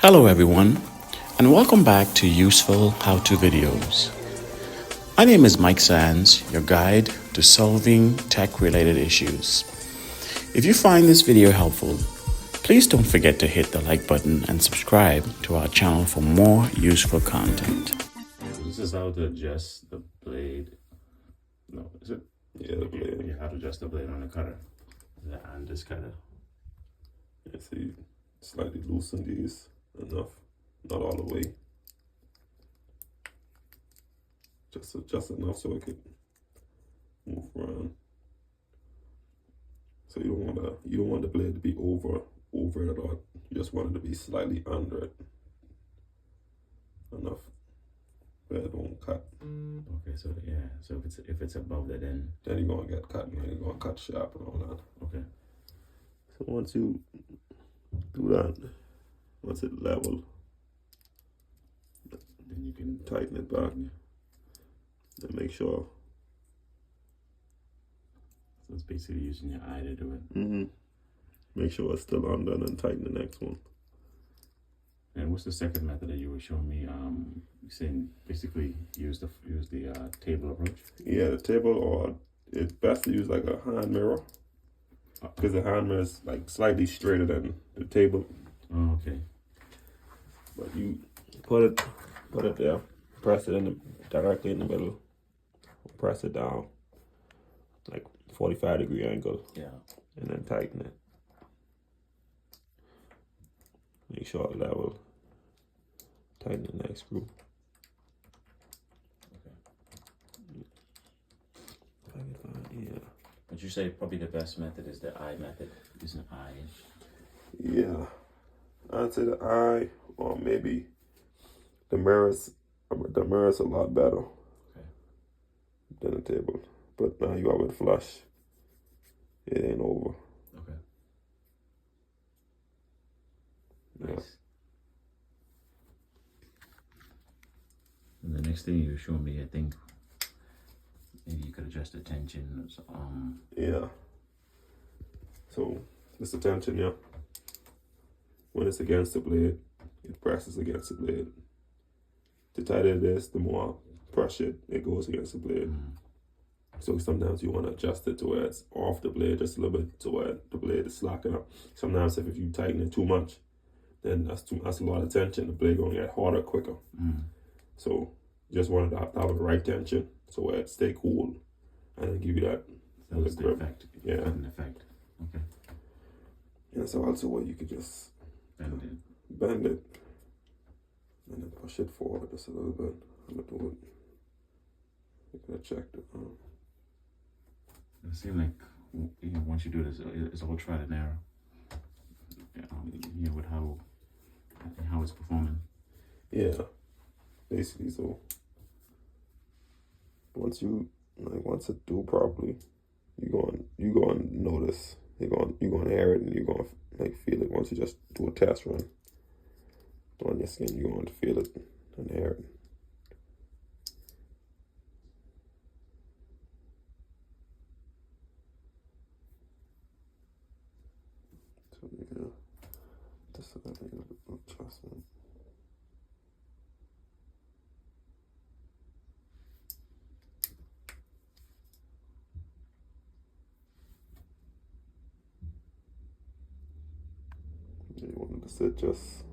Hello everyone, and welcome back to Useful How-To Videos. My name is Mike Sands, your guide to solving tech-related issues. If you find this video helpful, please don't forget to hit the like button and subscribe to our channel for more useful content. This is how to adjust the blade. No, is it? Yeah, the blade. You have to adjust the blade on the cutter. The Andis cutter. Yeah, so you slightly loosen these enough, not all the way. Just enough so it can move around. So you don't want the blade to be over it at all. You just want it to be slightly under it. Enough where it won't cut. Okay, so yeah, so if it's above that, then you're gonna get cut, you're gonna cut sharp and all that. Okay. So once you do that, once it level, then you can tighten it back and make sure. So it's basically using your eye to do it. Make sure it's still under and then tighten the next one. And what's the second method that you were showing me? Saying basically use the table approach. Yeah, the table, or it's best to use like a hand mirror, because the hand mirror is like slightly straighter than the table. Oh, okay. But you put it there, press it directly in the middle, press it down, like 45-degree angle. Yeah. And then tighten it. Make sure it level. Tighten the next screw. Okay. Yeah. But you say probably the best method is the eye method. Using eye. Yeah. I'd say the eye, or maybe the mirrors. The mirror's a lot better than the table. But now you have it flush. It ain't over. Okay. Yeah. Nice. And the next thing you were showing me, I think maybe you could adjust the tension. Yeah. So it's the tension, yeah. When it's against the blade, it presses against the blade. The tighter it is, the more pressure it goes against the blade. So sometimes you want to adjust it to where it's off the blade just a little bit, to where the blade is slacking up. Sometimes if you tighten it too much, then that's a lot of tension. The blade gonna get harder quicker. So you just wanted to have the right tension so where it stay cool and then give you that grip. Effect. Yeah. An effect. Okay. Yeah, so also where you could just bend it and then push it forward just a little bit. I'm gonna do it. I'm gonna check it. It seems like once you do this, it's all trial and error. With how it's performing. Yeah, basically. So once it do properly, you going to notice. You're going to hear it, and you're going to feel it. Once you just do a test run on your skin, you're going to feel it and hear it. So yeah, just a little adjustment. You want it to sit just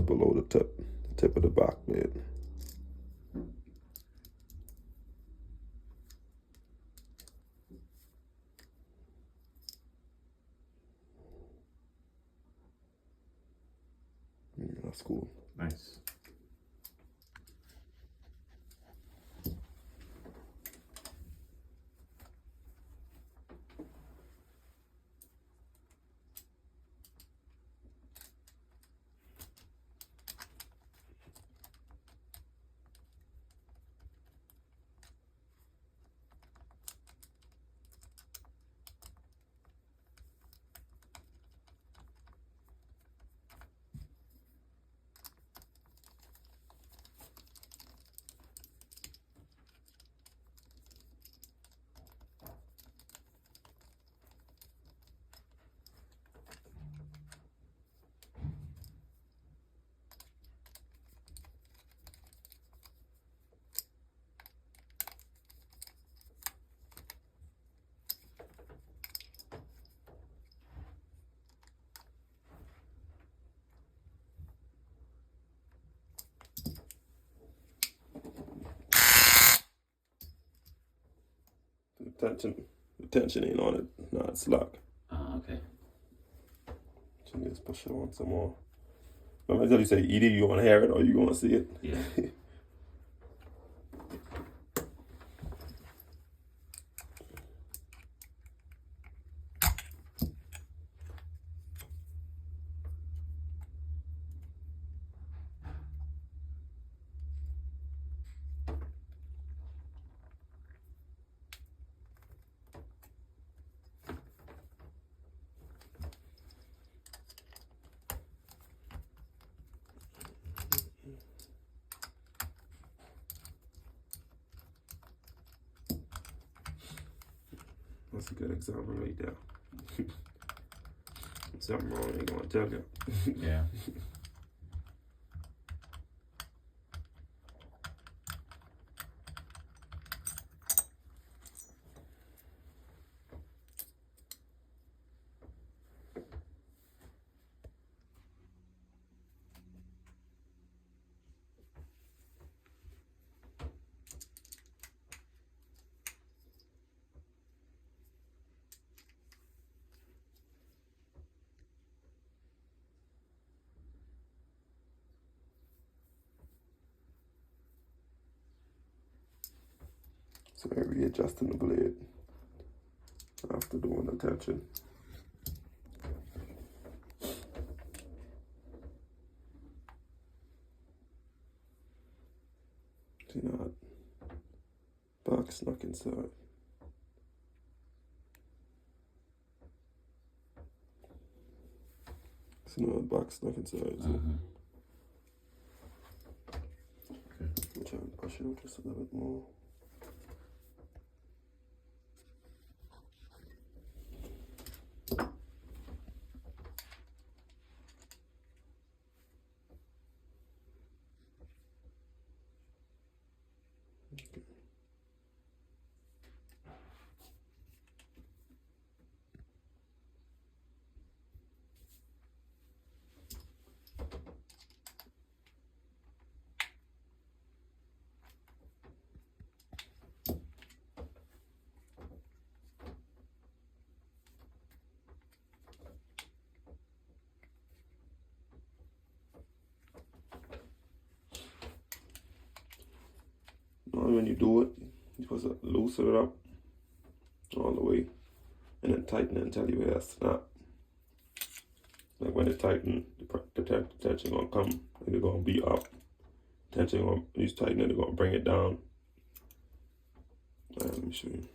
below the tip of the back blade. Yeah, that's cool. Nice. the tension ain't on it. Nah, it's locked. Okay. So you just push it on some more. I'm gonna tell you, say either you want to hear it or you want to see it. Yeah. That's a good example right there. Something wrong, ain't gonna tell you. Yeah. So I'm readjusting the blade after doing the tension. See that back snuck inside. See that back snuck inside. So I'm trying to push it out just a little bit more. Now when you do it, you're supposed to loosen it up all the way and then tighten it until you hear a snap. Like when it tighten, the tension gonna come and it's gonna be up. Tension gonna, when you tighten it, it's gonna bring it down. Let me show you.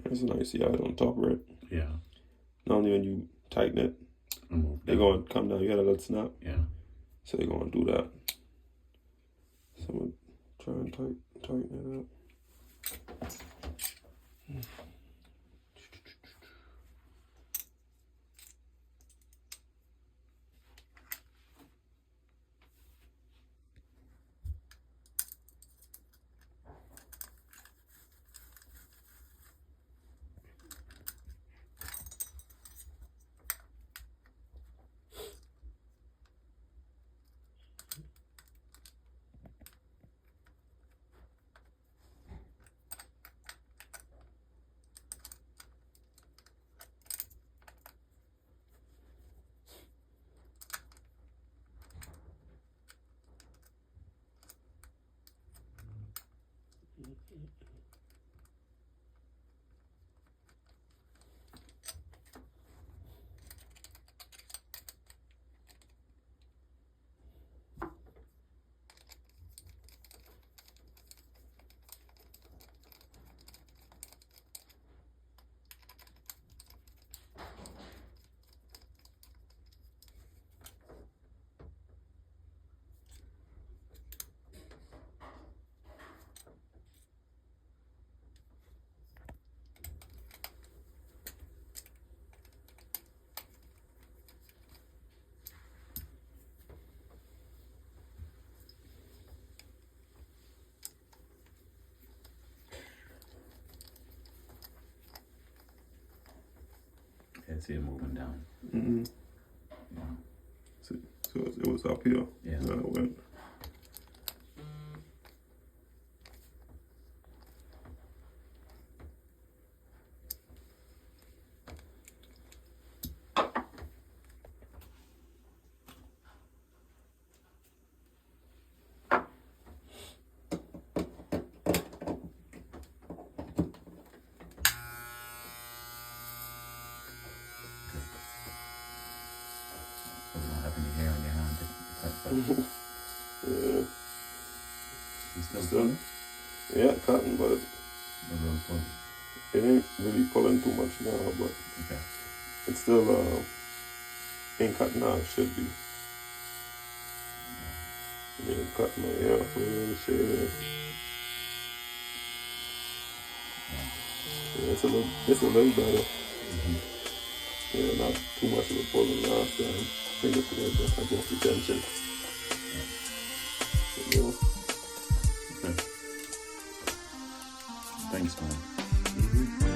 There's a nice yard on top of it. Yeah. Normally when you tighten it, they're going to come down. You had a little snap. Yeah. So they're going to do that. So I'm going to try and tighten it up. see it moving down. Mm-hmm. Yeah. So it was up here. Yeah. And I went. So you don't have any hair on your hand to cut, but Yeah. you still Still. pulling? Yeah, cutting, but A little pulling. it ain't really pulling too much now, but Okay. it's still ain't cut now, it should be. Yeah, cut my hair off a little shade. Yeah, it's a little better. Yeah, not too much of a pulling last time. I think it's good to adjust the tension. Yeah. Okay. Thanks, man. Mm-hmm.